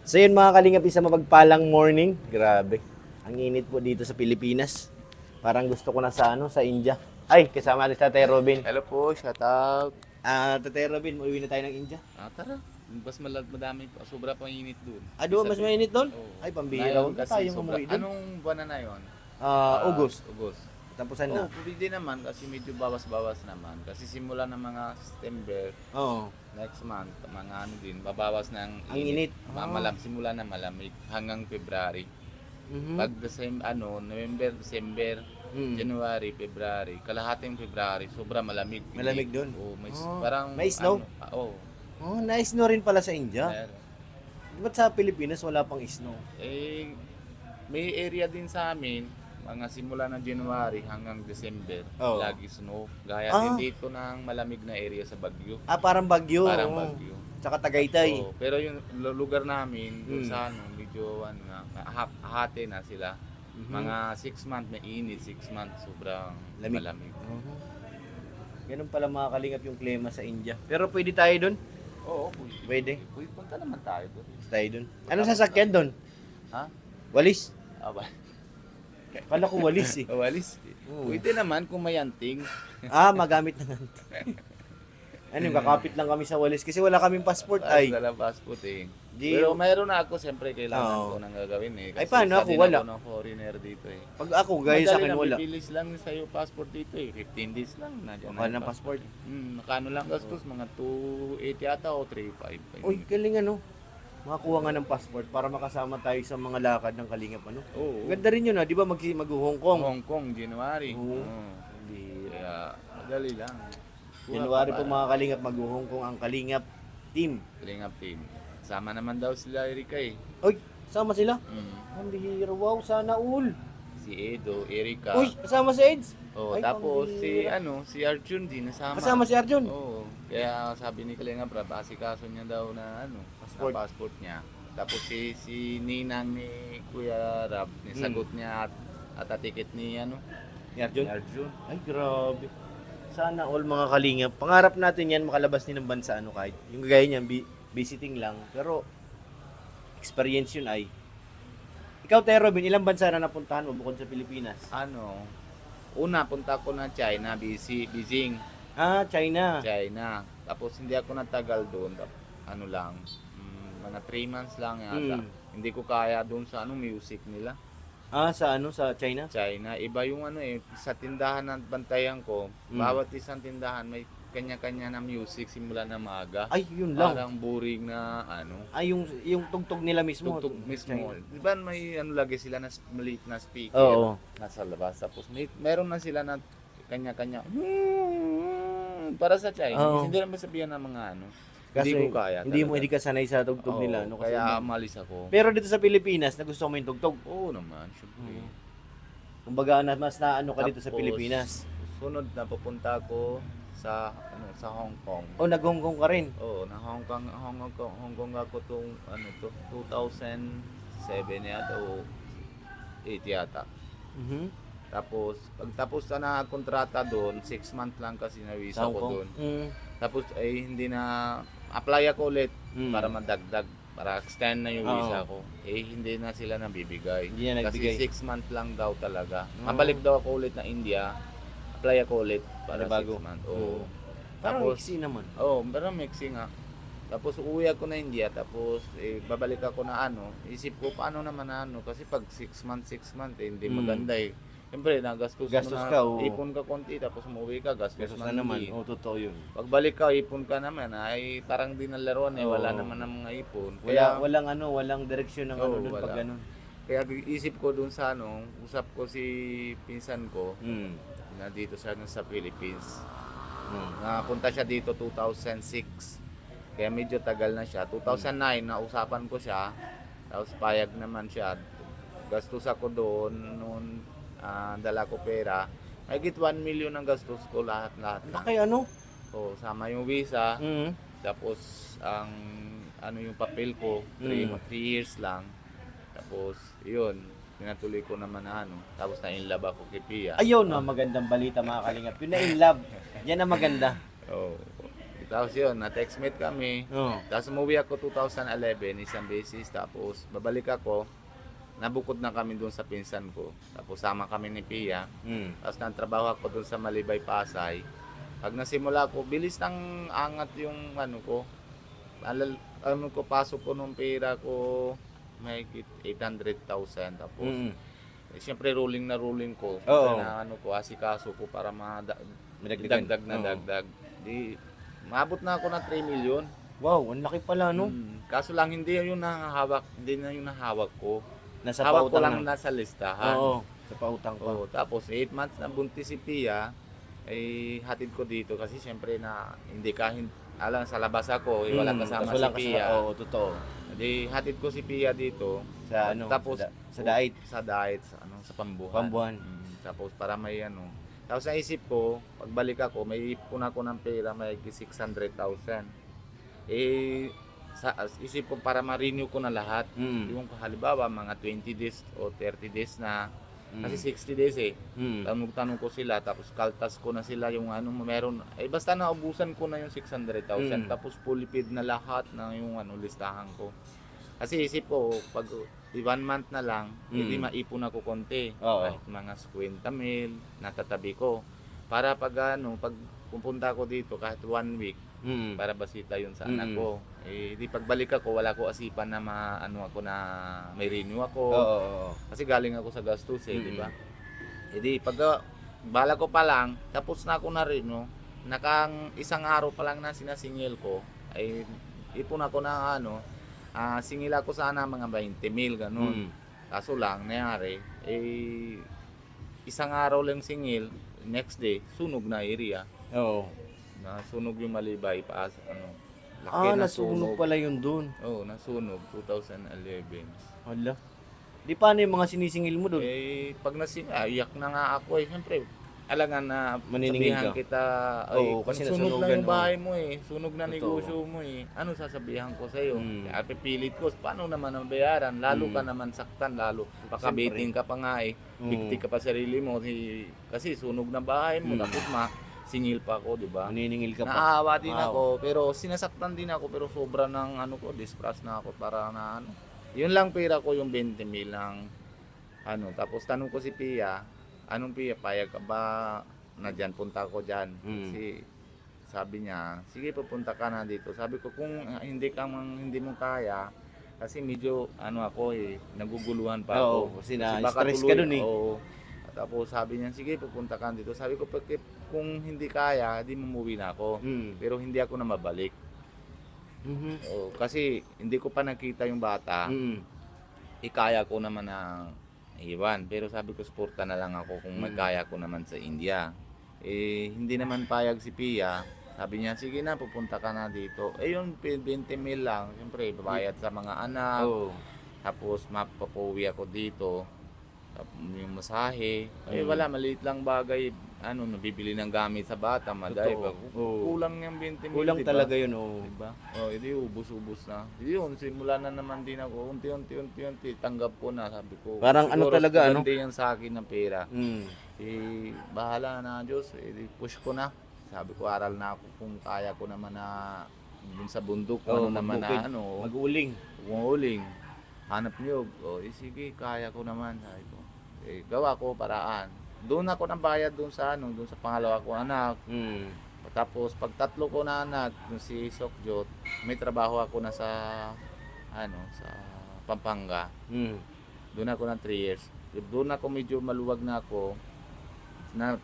So yun mga kalingap, isang mapagpalang morning. Grabe. Ang init po dito sa Pilipinas. Parang gusto ko na sa sa India. Ay, kasama rin sa Tatay Robin. Hello po, shout out. Tatay Robin, uuwi na tayo ng India. Tara. Mas madami pa. Sobra pang init dun. Doon mas mainit doon? Oo. Ay, pambihira. Ngayon Huwag na kasi tayong umuwi doon. Anong buwan na yun? August. August. Tapusan na. Pwede naman kasi medyo bawas-bawas naman. Kasi simula ng mga September, Oo. next month, mga ano din, babawas ng Ang init. Simula na malamig hanggang February. Mhm. Pag November, December, Mm. January, February, kalahating February, sobra malamig. Malamig dun? Oo, Oh, parang may snow? Oh, nice no rin pala sa India. meron. Ba't sa Pilipinas wala pang snow? May area din sa amin, mga simula ng January hanggang December, Oo. lagi snow. Gaya Ah. din dito ng malamig na area sa Baguio. Parang Baguio. Parang oo. Baguio. Tsaka Tagaytay. Oo, pero yung lugar namin, doon Mm. sa medyo hati na sila. Mhm. Mga 6 months may init, 6 months sobrang Lamig. malamig. Oo. Ganun pala mga kalingap yung klima sa India. Pero pwede tayo doon? Oo, Pwede. punta naman tayo doon. Tayo doon. Anong sasakyan doon? Ha? Walis? Aba, Kala ko walis eh. walis. Oo. Pwede naman kung may anting. Magamit na nga. Ano, kakapit lang kami sa walis kasi wala kaming passport ay. Dala passport eh. Di- Pero mayroon na ako, siyempre kailangan Oo. ko nang gagawin eh. Ay, paano isa ako? din Wala. Ako ng foreigner dito eh. Pag ako, gaya sa Madali akin lang, wala. bibilis lang sa'yo passport dito eh. 15 days lang. Nandiyan Baka na ng yung passport. Nakano lang gastos, mga 280 ata o 350. Uy, galing ano. Makakuha nga ng passport para makasama tayo sa mga lakad ng kalingap ano. Oo. Ganda rin yun di ba mag-Hong Kong? Hong Kong, January. Oo. Hindi, kaya madali lang. January po mga kalingap mag-Hong Kong ang kalingap team. Kalingap team. Sama naman daw sila Erika eh. Uy, sama sila. Mm. Ang bihira, wow, sana all. Si Edo, Erika. Uy, kasama si Eds. Oh, Ay, tapos pambihira. si Arjun din nasama. Kasama si Arjun. Oo. Kaya sabi ni Kalinga Prab, asikaso niya daw na Passport. na passport niya. Tapos si Ninang ni Kuya Rab, nisagot niya at ticket ni Ni Arjun? ni Arjun. Ay, grabe. Sana all mga kalingap. Pangarap natin yan makalabas din ng bansa kahit. Yung gaya niyan, visiting lang. Pero, experience yun ay. Ikaw, Tay Robin, ilang bansa na napuntahan mo bukod sa Pilipinas? Una punta ko na China, Beijing, China. China. Tapos hindi ako natagal doon. Lang, mga 3 months lang yata. Mm. Hindi ko kaya doon sa music nila. Sa China? China. Iba yung sa tindahan na bantayan ko, Mm. bawat isang tindahan may kanya-kanya na music simula na maaga. Ay, yun lang. Parang boring na Yung tugtog nila mismo. tugtog mismo. China. Di ba may lagi sila na maliit na speaker Oo. nasa labas. Tapos meron na sila na kanya-kanya. Para sa China. Oo. Hindi naman sabihan ng mga Kasi hindi ko kaya. Hindi mo talaga. hindi ka sanay sa tugtog Oo, nila. Kasi kaya malis ako. pero dito sa Pilipinas, nagustuhan mo yung tugtog. Oo naman, syempre. Oo. Kumbaga, mas naano ka dito sa Tapos, Pilipinas. Sunod na pupunta ako sa Hong Kong. Nag-Hong Kong ka rin. Oo, na Hong Kong ako tung 2007 yata o 8 yata. Mhm. Tapos pagtapos na kontrata doon, 6 months lang kasi na visa Sa Hong ko Kong. doon. Tapos ay hindi na apply ako ulit Mm. para madagdag, para extend na yung Oo. visa ko. Hindi na sila nabibigay. Hindi na nagbigay. Kasi 6 months lang daw talaga. Oo. Mabalik daw ako ulit na India. Apply ako ulit para Para bago. 6 months. Oo. Parang Tapos iksi naman. pero mixing nga. Tapos uuwi ako na India, tapos babalik ako na isip ko paano naman kasi pag 6 months hindi Mm. maganda eh. Siyempre, nagastos Gastos mo na, ka, oo. ipon ka konti, tapos umuwi ka, gastos Gastos man na naman. hindi. Totoo yun. Pagbalik ka, ipon ka naman, ay parang di nalaroan wala Oo. naman ng mga ipon. Walang direksyon ng doon pag wala. ganun. Kaya isip ko dun sa usap ko si pinsan ko, Mm. na dito sa Philippines. Mm. Napunta siya dito 2006. Kaya medyo tagal na siya. 2009, nausapan ko siya. Tapos payag naman siya. Gastos ako doon noon, dala ko pera. Mahigit 1 million ang gastos ko lahat na. Kay ano? So, sama yung visa. Mm. Tapos ang yung papel ko, 3 Mm. years lang. Tapos yun, pinatuloy ko naman na Tapos na-inlove ako kay Pia. Ayun, magandang balita mga kalingap. Yun na in love. Yan ang maganda. Oh. Tapos yun, na-textmate kami. Oo. Tapos umuwi ako 2011, isang beses. Tapos babalik ako, nabukod na kami doon sa pinsan ko. Tapos sama kami ni Pia. Tapos nagtrabaho ako doon sa Malibay, Pasay. Pag nasimula ko, bilis ng angat yung ano ko. Ano ko, pasok ko nung pera ko, may 800,000. Tapos, siyempre rolling na rolling ko. Oo. Na ano ko, asikaso ko para Madagdagan. dagdag na Oo. dagdag. Di, maabot na ako ng 3 million. Wow, ang laki pala, no? Kaso lang hindi yun nahahawak, hindi na yung nahawak ko. Nasa Hawak ko pautang lang na. nasa listahan. Oo, sa pautang pa. Oo, tapos 8 months na buntis si Pia, ay hatid ko dito kasi siyempre na hindi alam sa labas ako, wala kasama tas si Pia. Oo, totoo. Di hatid ko si Pia dito. Sa ano, Tapos sa diet. sa diet, sa pambuhan. Pambuhan. Tapos para may ano. Tapos naisip ko, pagbalik ako, may ipon ako ng pera, may 600,000. Eh, isip ko para ma-renew ko na lahat. Yung halimbawa, mga 20 days o 30 days na. Kasi 60 days eh. Tanong ko sila, tapos kaltas ko na sila yung ano, meron. Eh, basta naubusan ko na yung 600,000. Tapos fully paid na lahat na yung ano, listahan ko. Kasi isip ko, pag 1 month na lang, hindi maipon ako konti. Oo. Kahit mga 50,000, natatabi ko. Para pag ano, pag pupunta ako dito, kahit 1 week, para basita yun sa anak ko. Eh, di pagbalik ako, wala ko asipan na ano ako na may renew ako. Oo. Kasi galing ako sa gastos eh, di ba? Eh di, pag bala ko pa lang, tapos na ako na rin, no? Nakang isang araw pa lang na sinasingil ko, ay ipon ako na ano, singil ako sana mga 20,000, ganun. Kaso lang, nangyari, eh, isang araw lang singil, next day, sunog na area. Oo. Nasunog yung Malibay, ano, laki na nasunog pala yun dun. Oo, nasunog, 2011. Hala. Di paano yung mga sinisingil mo dun? Eh, pag iyak na nga ako eh. Siyempre, alangan na Maniningil sabihan ka. kita, Oo, kasi sunog na nasunugan, yung bahay mo eh. Sunog na Totoo. negosyo mo eh. Ano sasabihan ko sa'yo? Kaya pipilit ko, paano naman ang bayaran? Lalo ka naman saktan, lalo. Pakabiting ka pa nga eh. Bigti ka pa sarili mo. Kasi sunog na bahay mo, tapos singil pa ako, di ba? Maniningil ka pa. Naawa din Wow. ako, pero sinasaktan din ako, pero sobra ng ano ko, distress na ako para na ano. Yun lang pera ko yung 20,000 lang ano. Tapos tanong ko si Pia, anong Pia, payag ka ba na dyan, punta ko dyan? Kasi sabi niya, sige pupunta ka na dito. Sabi ko kung hindi mo kaya, kasi medyo ano ako eh, naguguluhan pa ako. Oo, kasi baka na-stress ka tuloy, dun eh. Oo. Tapos sabi niya, sige pupunta ka dito. Sabi ko, kung hindi kaya, di umuwi na ako. Pero hindi ako na mabalik. Oo, kasi hindi ko pa nakita yung bata. Ikaya ko naman na iwan. Pero sabi ko, suporta na lang ako kung magkaya ko naman sa India. Eh, hindi naman payag si Pia. Sabi niya, sige na, pupunta ka na dito. Eh, yun, 20,000 lang. Siyempre, babayad sa mga anak. Oo. Tapos, mapapuwi ako dito. Yung masahe. Eh, wala, maliit lang bagay. Ano, nabibili ng gamit sa bata, maday. Oo. Kulang yung 20,000, Kulang diba? talaga yun, oo. Diba? Oh, hindi ubus-ubos na. Yun, simula na naman din ako. Unti-unti, tanggap ko na. Sabi ko, Parang ano siguro talaga, ano? Hindi yan sa akin ng pera. Eh, bahala na Diyos. Eh, push ko na. Sabi ko, aral na ako kung kaya ko naman na dun sa bundok. Oo, Ano naman magbukid. na ano. Mag-uling. Umuuling. Hanap niyog. Oh, sige, kaya ko naman. Sabi ko. Eh, gawa ko paraan. Doon ako nang bayad doon sa pangalawa ko anak. Tapos pag tatlo ko na anak, yung si Sokjot, may trabaho ako na sa sa Pampanga. Doon ako ng 3 years. Doon ako medyo maluwag na ako.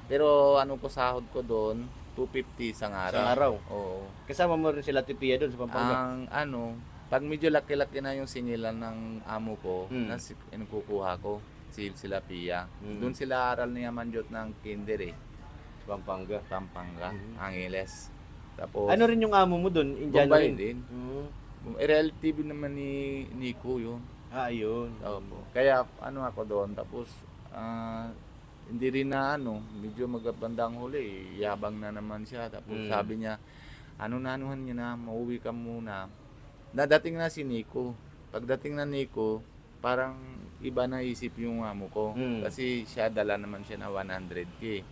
Pero ko sahod ko doon 250 isang araw. Isang araw? Oo. Kasama mo rin sila Tipia doon sa Pampanga. Pag medyo laki-laki na yung singilan ng amo ko, kukuha ko sila Pia. Doon sila aral ni Amanjot ng kinder eh. Pampanga. Angeles. Tapos Ano rin yung amo mo doon? Indiano Bombay rin? din. Relative naman ni Nico yun. Ayun. Opo. Kaya ako doon. Tapos hindi rin na medyo magabandang huli. Yabang na naman siya. Tapos sabi niya, anuhan niya na, mauwi ka muna. Nadating na si Nico. Pagdating na Nico, parang iba na isip yung amo ko. Kasi siya dala naman siya na 100K.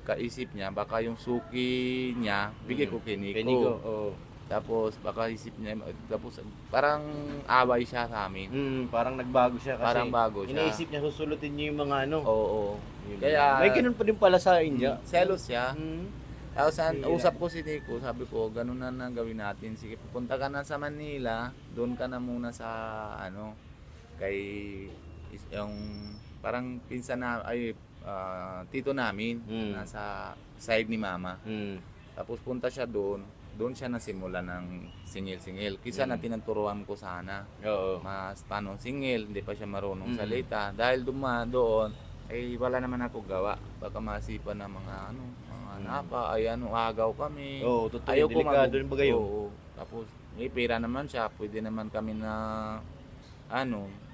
Kaisip niya, baka yung suki niya, bigay ko kay Nico. Kay Nico, oo. Tapos baka isip niya, tapos parang away siya sa amin. Parang nagbago siya kasi Parang bago siya. iniisip niya susulutin niya yung mga ano. Oo. Yun. Kaya, May ganun pa din pala sa India. selos siya. Tapos Bihira. usap ko si Nico, sabi ko, ganun na lang gawin natin. Sige, pupunta ka na sa Manila, doon ka na muna sa kay yung parang pinsan na tito namin nasa side ni mama. Tapos punta siya doon siya nasimula ng singil-singil. Kisa na tinuturuan ko sana. Oo. Mas paano singil, hindi pa siya marunong salita. Dahil doon, wala naman ako gawa. Baka masipa na mga agaw kami. Oo, totoo. Ayaw ko Delikado rin ba kayo? Oo. Tapos may pera naman siya, pwede naman kami na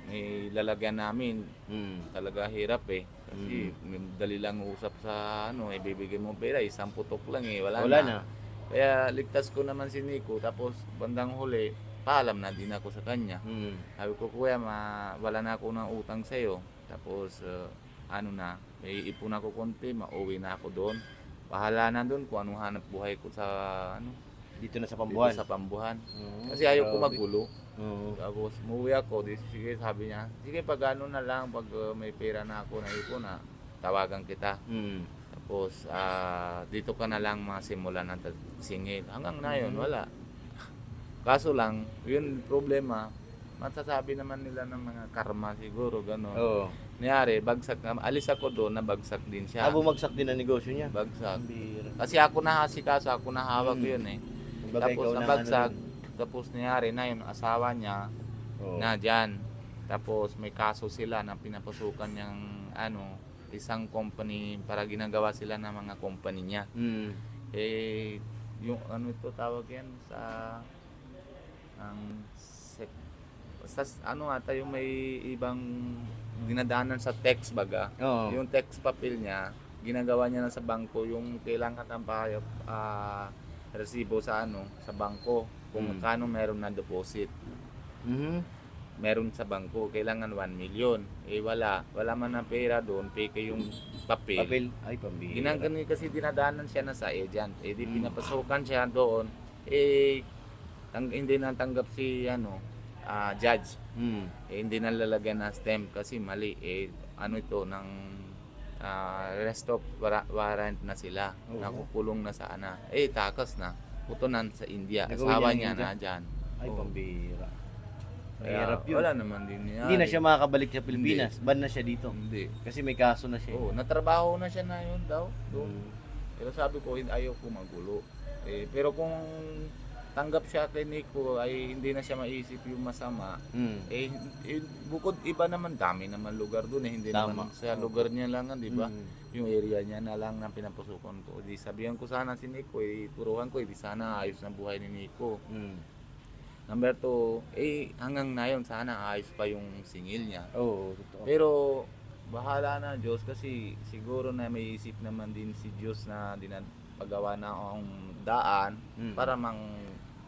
may lalagyan namin. Talaga hirap kasi dali lang usap sa ibibigay mo pera, isang putok lang wala na. Kaya ligtas ko naman si Nico, tapos bandang huli paalam na din ako sa kanya. Sabi ko, kuya, wala na ako ng utang sa'yo. Tapos may ipon ako konti, mauwi na ako doon. Bahala na doon kung anong hanap buhay ko sa Dito na sa Pambuhan. Dito sa Pambuhan. Kasi ayaw ko grabe. magulo. Oo. Tapos umuwi ako, sige, sabi niya, sige, pag na lang, pag may pera na ako na ipon tawagan kita. Tapos dito ka na lang masimulan ng singil. Hanggang na yun, wala. Kaso lang, yun problema, masasabi naman nila ng mga karma siguro, gano'n. Oo. Niyari, alis ako doon, nabagsak din siya. Bumagsak din ang negosyo niya. Bagsak. Bihira. Kasi ako nahasikaso, ako nahawak yun Kumbaga, Tapos ikaw na nabagsak, tapos niyari na yun, asawa niya, Oo. na dyan. Tapos may kaso sila na pinapasukan niyang isang company para ginagawa sila ng mga company niya. Yung ito tawag yan sa ata yung may ibang dinadaanan sa text baga. Oo. Yung text papel niya, ginagawa niya na sa bangko yung kailangan ng resibo sa sa bangko kung magkano meron na deposit. Meron sa bangko, kailangan 1 million. Wala man na pera doon, peke yung papel. Ay, pambihira. Ginagano kasi dinadaanan siya na sa agent. Di pinapasukan siya doon. Hindi natanggap si judge. Hindi na lalagyan na stamp kasi mali. Ito ng rest of warrant na sila. Nakukulong na sa takas na. Putunan sa India. Nagawin Asawa niya niya ng na India? dyan. Ay, pambihira. Kaya, Mahirap yun. wala naman din niya. Hindi na siya makakabalik sa Pilipinas. Ban na siya dito. Hindi. Kasi may kaso na siya. Natrabaho na siya na yun daw. Doon. Pero sabi ko, ayaw ko magulo. Pero kung tanggap siya kay Nico, ay hindi na siya maisip yung masama. Bukod iba naman, dami naman lugar doon. Hindi Tama. naman sa lugar niya lang, di ba? Yung area niya na lang na pinapasukan ko. Di sabihan ko sana si Nico, turuan ko, di sana ayos na buhay ni Nico. Number 2, hanggang na yun, sana ayos pa yung singil niya. Oo, totoo. Pero bahala na Diyos kasi siguro na may isip naman din si Diyos na paggawa na ang daan para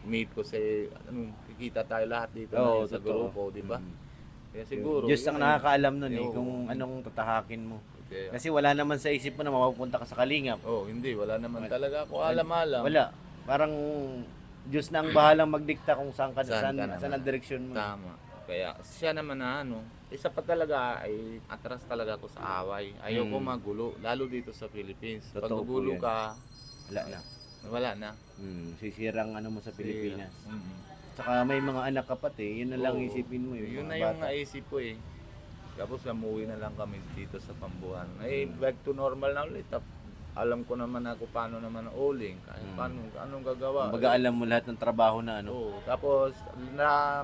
meet ko kikita tayo lahat dito na sa grupo, di ba? Kaya siguro Diyos ang nakakaalam nun Oo. kung anong tatahakin mo. Kaya, Kasi wala naman sa isip mo na mapupunta ka sa Kalingap. hindi, wala naman talaga ako alam-alam. Wala. Parang Diyos na ang bahalang magdikta kung saan Saan ka naman. saan ang direksyon mo. Tama. Kaya siya naman na isa pa talaga ay atras talaga ako sa away. Ayoko magulo, lalo dito sa Philippines. Pag Totoo po magulo yan. ka, Wala na. wala na. Sisirang mo sa Pilipinas. Mm. Saka may mga anak ka pati, yun na lang Oo. isipin mo. Yun mga na yung bata. naisip ko Tapos umuwi na lang kami dito sa Pambuhan. Back to normal na ulit. Alam ko naman ako paano naman uling. Anong gagawa. Kumbaga alam mo lahat ng trabaho na Oo. Tapos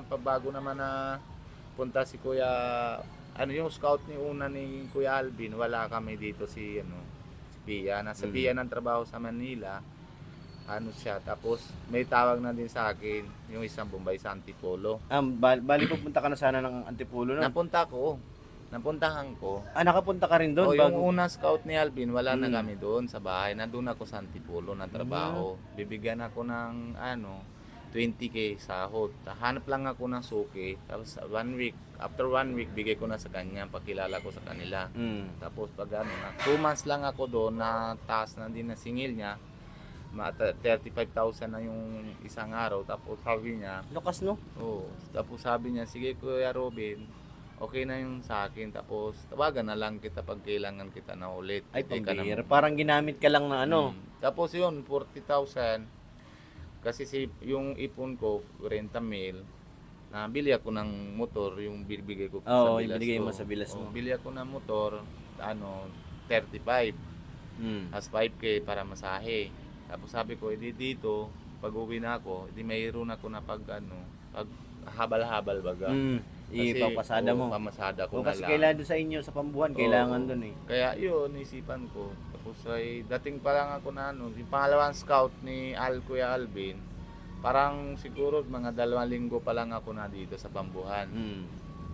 pabago naman na punta si Kuya, yung scout ni Kuya Alvin, wala kami dito si Pia. Nasa Pia ng trabaho sa Manila. Siya. Tapos may tawag na din sa akin yung isang Bombay sa Antipolo. Bali pupunta ka na sana ng Antipolo no? Napuntahan ko. Nakapunta ka rin doon? Yung una scout ni Alvin, wala na kami doon sa bahay. Nandun ako sa Antipolo na trabaho. Bibigyan ako ng 20K sahod. Hanap lang ako ng suki. Tapos after 1 week, bigay ko na sa kanya. Pakilala ko sa kanila. Tapos pag ano na, 2 months lang ako doon na taas na din na singil niya. 35,000 na yung isang araw. Tapos sabi niya, Lukas, no? tapos sabi niya, sige Kuya Robin, okay na yung sa akin. Tapos tawagan na lang kita pag kailangan kita na ulit. Ay, Hindi ka na pambihira. Parang ginamit ka lang na ano. Tapos yun, 40,000. Kasi yung ipon ko, renta mil, nabili ako ng motor, yung bibigay ko Oo, sa bilas ibinigay ko. mo sa bilas mo. Bili ako ng motor, 35. As 5K para masahe. Tapos sabi ko, edi dito, pag uwi na ako, edi mayroon ako na pag habal-habal baga. Ipapasada mo. Pamasada ko Kasi na lang. kailangan doon sa inyo, sa pambuhan, kailangan doon eh. Kaya yun, isipan ko. Tapos ay dating pa lang ako na yung pangalawang scout ni Kuya Alvin, parang siguro mga 2 linggo pa lang ako na dito sa pambuhan.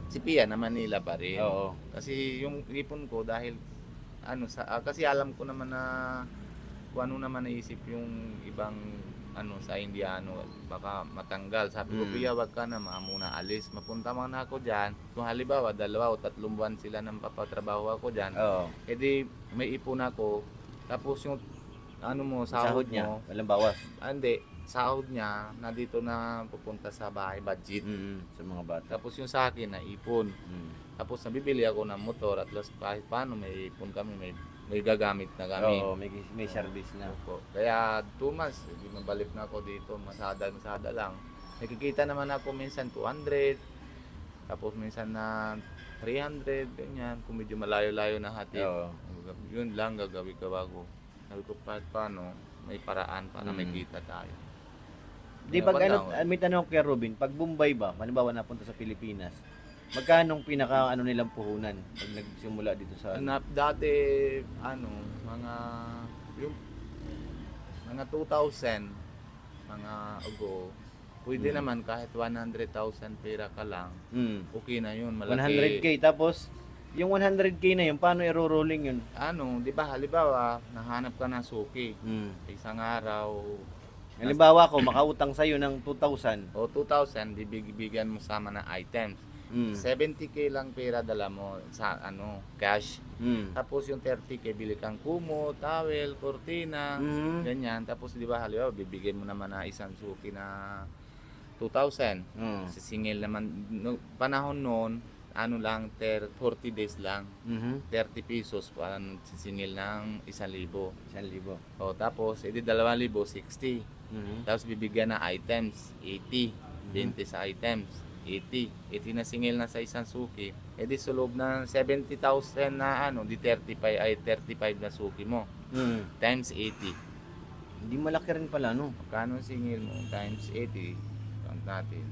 Si Pia na Manila pa rin. Oo. Kasi yung ipon ko dahil kasi alam ko naman na kung ano naman naisip yung ibang sa Indiano, baka matanggal. Sabi ko, Pia, wag ka na, muna alis. Mapunta man ako dyan. Kung halimbawa, 2 o 3 buwan sila nang papatrabaho ako dyan, Oo. edi may ipon ako. Tapos yung Sahod sahod niya, mo, walang bawas. hindi, sahod niya na dito na pupunta sa bahay, budget. Sa mga bata. Tapos yung sa akin na ipon. Tapos nabibili ako ng motor at least kahit paano may ipon kami, may gagamit na kami. Oo, may service na. Opo. Kaya 2 months, mabalik na ako dito, masada lang. Nakikita naman ako minsan 200, tapos minsan na 300, ganyan. Kung medyo malayo-layo na hatid, Oo. yun lang gagawin ko bago. Sabi ko, paano, may paraan para may kita tayo. Di pag may tanong kay Robin, pag Bombay ba, halimbawa napunta sa Pilipinas, magkano pinaka nilang puhunan pag nagsimula dito sa Dati, mga 2,000, mga ago, pwede naman kahit 100,000 pera ka lang, okay na yun, malaki. 100k, tapos yung 100k na yun, paano i-rolling yun? Di ba, halimbawa, nahanap ka ng suki, isang araw, Halimbawa ko, makautang sa'yo ng 2,000. o 2,000, bibigyan mo sama ng items. 70k lang pera dala mo sa cash. Tapos yung 30k bili kang kumo, towel, kortina, ganyan. Tapos di ba halimbawa bibigyan mo naman na isang suki na 2,000. Sisingil naman panahon noon, lang 40 days lang. 30 pesos para sisingil ng 1,000. 1,000. O tapos edi 2,000, 60. Tapos bibigyan na items, 80. 20 sa items, 80 na singil na sa isang suki. E di sa loob ng 70,000 na di 35 na suki mo. Times 80. Hindi malaki rin pala, no? Magkano singil mo? Times 80. Count natin.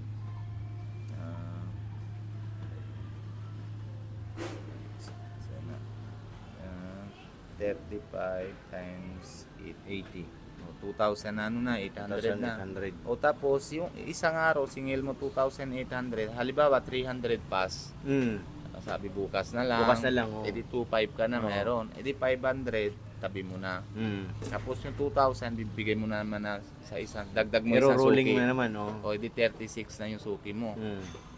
35 times 80. 2,000 na, 800 na. 2,800. O tapos, yung isang araw, singil mo 2,800. Halimbawa, 300 pass. Sabi bukas na lang. Bukas na lang, oh. E di 2,500 ka na meron. E di 500, tabi mo na. Tapos yung 2,000, bibigay mo na naman na sa isang, dagdag mo isang rolling suki. na naman, oh. O di 36 na yung suki mo.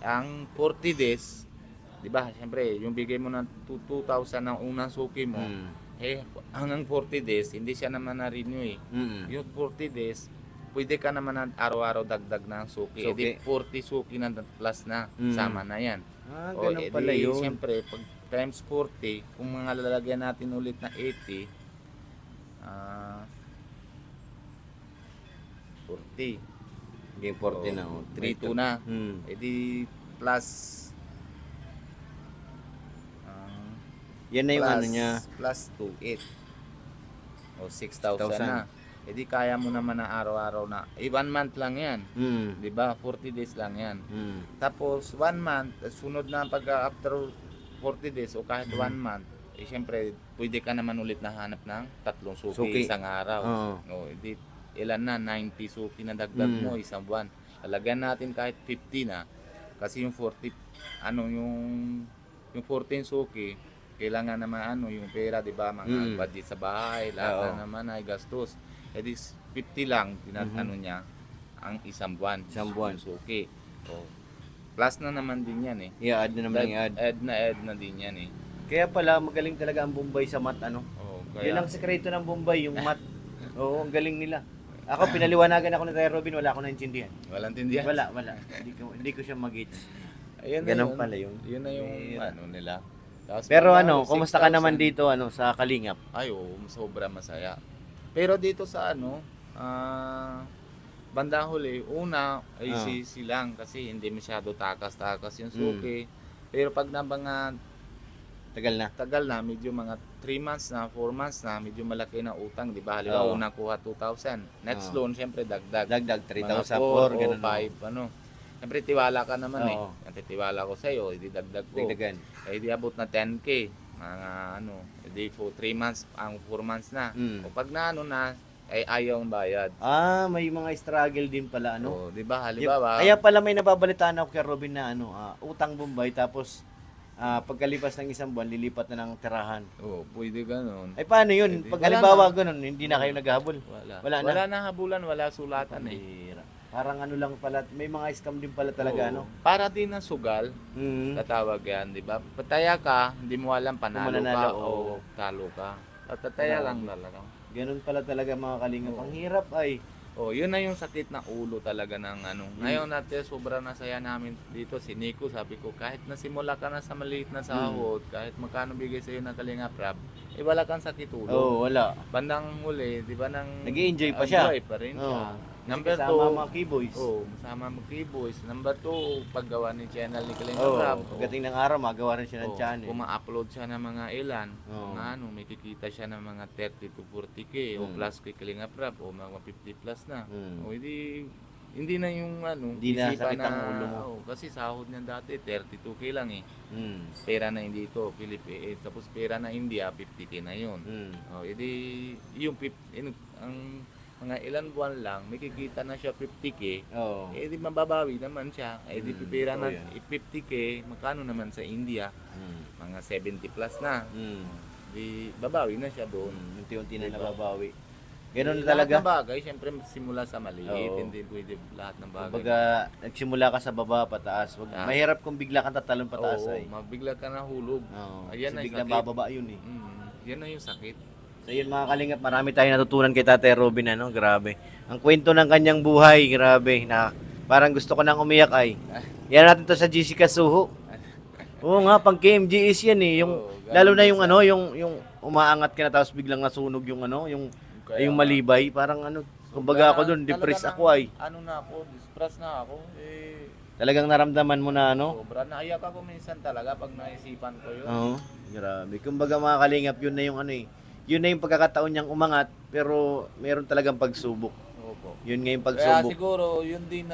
Ang 40 days, di ba, siyempre, yung bigay mo ng 2,000 ng unang suki mo, hanggang 40 days, hindi siya naman na-renew eh. Yung 40 days, pwede ka naman araw-araw dagdag ng suki. Suki. Edi 40 suki na plus na, sama na yan. Ganun pala yun. Siyempre, pag times 40, kung mga lalagyan natin ulit na 80, 40. Game 40 na, oh. 3-2 na. Edi plus Yan na yung niya. Plus 2,800. O 6,000 na. E di kaya mo naman na araw-araw na. 1 month lang yan. Di ba? 40 days lang yan. Tapos 1 month, sunod na pag after 40 days o kahit 1 month, siyempre pwede ka naman ulit na hanap ng 3 suki isang araw. O, edi ilan na? 90 suki na dagdag mo isang buwan. Lalagyan natin kahit 50 na. Kasi yung 40, yung 14 suki, kailangan naman yung pera, di ba? Mga budget sa bahay, lahat na naman ay gastos. E di 50 lang, niya, ang isang buwan. Isang buwan. Yung suki. Oh. Plus na naman din yan eh. I-add na naman yung add. Add na din yan eh. Kaya pala, magaling talaga ang Bombay sa math, ano? Oh, Yun ang sekreto ng Bombay, yung math. Oo, ang galing nila. Ako, pinaliwanagan ako ni Tay Robin, wala akong naintindihan. walang tindihan. Wala. Hindi ko siya mag-gets. Ayun na Ganun yun. pala yun. Yun na yung Mahirap. ano nila. Tapos Pero pag ano, kumusta ka 6,000, naman dito sa Kalingap? Ay, oo, sobra masaya. Pero dito sa bandang huli, una ay silang kasi hindi masyado takas-takas yung suki. Pero pag na mga Tagal na. medyo mga 3 months na, 4 months na, medyo malaki na utang, di ba? Halimbawa, Oo. una kuha 2,000. Next Oo. loan, syempre dagdag. Dagdag, Mga 3,000, 4, 4 ganun. o 5, ano. Syempre, tiwala ka naman Oo. eh. Titiwala ko sa'yo, hindi dagdag ko. Dagdagan. Eh, di abot na 10K. Mga di for 3 months, ang 4 months na. O pag na ay ayaw ang bayad. May mga struggle din pala, ano? O, di ba? Halimbawa, Kaya pala may nababalitaan ako kay Robin na utang Bombay tapos pagkalipas ng isang buwan lilipat na ng tirahan. pwede ganun. Ay paano yun? Pwede. Pag Wala halimbawa na. ganun, hindi na kayo naghahabol. Wala na. na habulan, wala sulatan eh. Pambihira. Parang ano lang pala, may mga scam din pala talaga, Oo. ano? Para din na sugal, Mhm. tatawag yan, di ba? Pataya ka, hindi mo alam panalo ka mananalo, o oo. talo ka. At tataya Grabe. lang talaga. Ganun pala talaga mga kalingap. Oo. Ang hirap ay. Yun na yung sakit na ulo talaga ng ano. Ngayon natin, sobrang nasaya namin dito. Si Nico, sabi ko, kahit nasimula ka na sa maliit na sahod, kahit magkano bigay sa'yo ng Kalinga Prab, wala kang sakit ulo. Wala. Bandang huli, di ba, Nag-i-enjoy pa siya. Enjoy pa rin siya. Oo. Number Kasama 2, mga keyboys. masama mag boys. Number 2, paggawa ni channel ni Kalinga Oo. Prab. Pagdating ng araw, magawa rin siya ng channel. Kung ma-upload siya ng mga ilan, Oo. mga may kikita siya ng mga 30 to 40K o plus kay Kalinga Prab o mga 50 plus na. O hindi na yung Hindi na isipan sakit ang ulo mo. kasi sahod niya dati 32K lang eh. Mm. Pera na hindi ito, tapos pera na India 50K na yun. Yung ang mga ilan buwan lang, may kikita na siya 50K. Oo. Di mababawi naman siya. Di pipira na Oh, yeah. 50K, magkano naman sa India? Mga 70 plus na. Di babawi na siya doon. Unti-unti na Diba? nababawi. Ganun Lahat talaga. ng bagay, syempre simula sa maliit, Oo. hindi pwede lahat ng bagay. Kumbaga, nagsimula ka sa baba, pataas. Mahirap kung bigla kang tatalon pataas ay. mabigla ka na hulog. Oo. Ayan Kasi na yung biglang sakit. bababa yun eh. Yan na yung sakit. So yun mga kalingap, marami tayong natutunan kay Tatay Robin, ano? Grabe. Ang kwento ng kanyang buhay, grabe. Parang gusto ko nang umiyak ay. Yan natin to sa GC Kasuho. Oo nga, pang KMGS yan eh. Lalo na yung yung umaangat ka na tapos biglang nasunog yung Kaya yung malibay. Parang kumbaga ako doon, depressed ako ay. Depressed na ako. Talagang naramdaman mo na Sobra naiyak ako minsan talaga pag naisipan ko yun. Oo, grabe. Kumbaga mga kalingap, yun na yung yun na yung pagkakataon niyang umangat, pero meron talagang pagsubok. Opo. Yun nga yung Kaya pagsubok. siguro yun din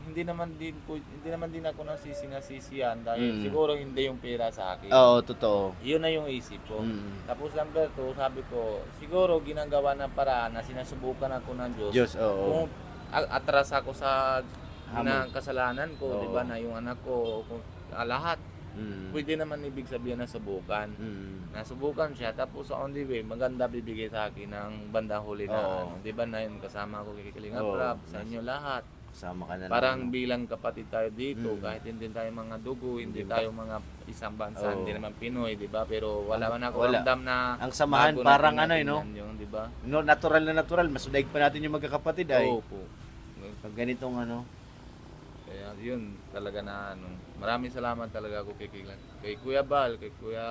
hindi naman din ako nasisisiyan dahil siguro hindi yung pera sa akin. Oo, totoo. Yun na yung isip ko. Tapos number 2, sabi ko, siguro ginagawa ng paraan na sinasubukan ako ng Diyos. Diyos, oo. Kung atras ako sa Hamon. kasalanan ko, Oo. di ba, na yung anak ko, lahat. Pwede naman ibig sabihin na subukan. Nasubukan siya, tapos sa on the way, maganda bibigay sa akin ng bandang huli na, Oo. di ba, na yun, kasama ko kay Kalinga Oo. Prab, sa inyo lahat. Kasama ka na Parang bilang kapatid tayo dito, Mm. kahit hindi tayo mga dugo, hindi Hindi ba? tayo mga isang bansa, Oo. hindi naman Pinoy, di ba? Pero wala man ako Wala. ramdam na Ang samahan, bago parang natin no? natingnan yun, di ba? Natural na natural. Masudaig pa natin yung magkakapatid ay. Oo po. Pag ganitong Kaya yun talaga na maraming salamat talaga ako kay Kuya Bal, kay Kuya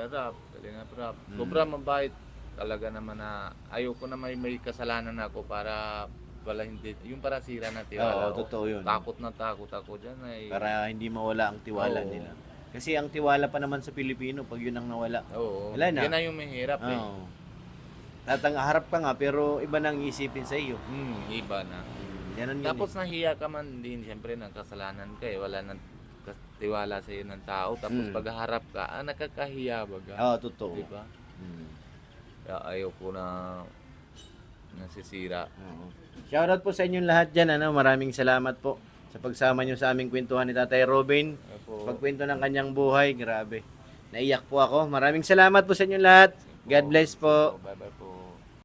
Rap, Kalinga Prab. Sobrang mabait talaga naman na ayoko na may kasalanan ako para wala hindi yung para sira na tiwala. Oo, totoo yun. Takot ako diyan ay. para hindi mawala ang tiwala Oo. nila. Kasi ang tiwala pa naman sa Pilipino, pag yun ang nawala. Oo. Wala na. Yan na yung mahirap eh. Oo. Harap ka nga, pero iba nang isipin sa iyo. Iba na. Ganun yun Tapos nahiya ka man din, siyempre ng kasalanan ka eh. Wala nang tiwala sa iyo ng tao. Tapos pagharap ka, nakakahiya baga. Oo, totoo. Diba? Kaya ayaw ko na nasisira. Oo. Shoutout po sa inyong lahat dyan. Maraming salamat po sa pagsama nyo sa aming kwentuhan ni Tatay Robin. Pagkwento ng kanyang buhay, grabe. Naiyak po ako. Maraming salamat po sa inyong lahat. God bless po. Bye bye po.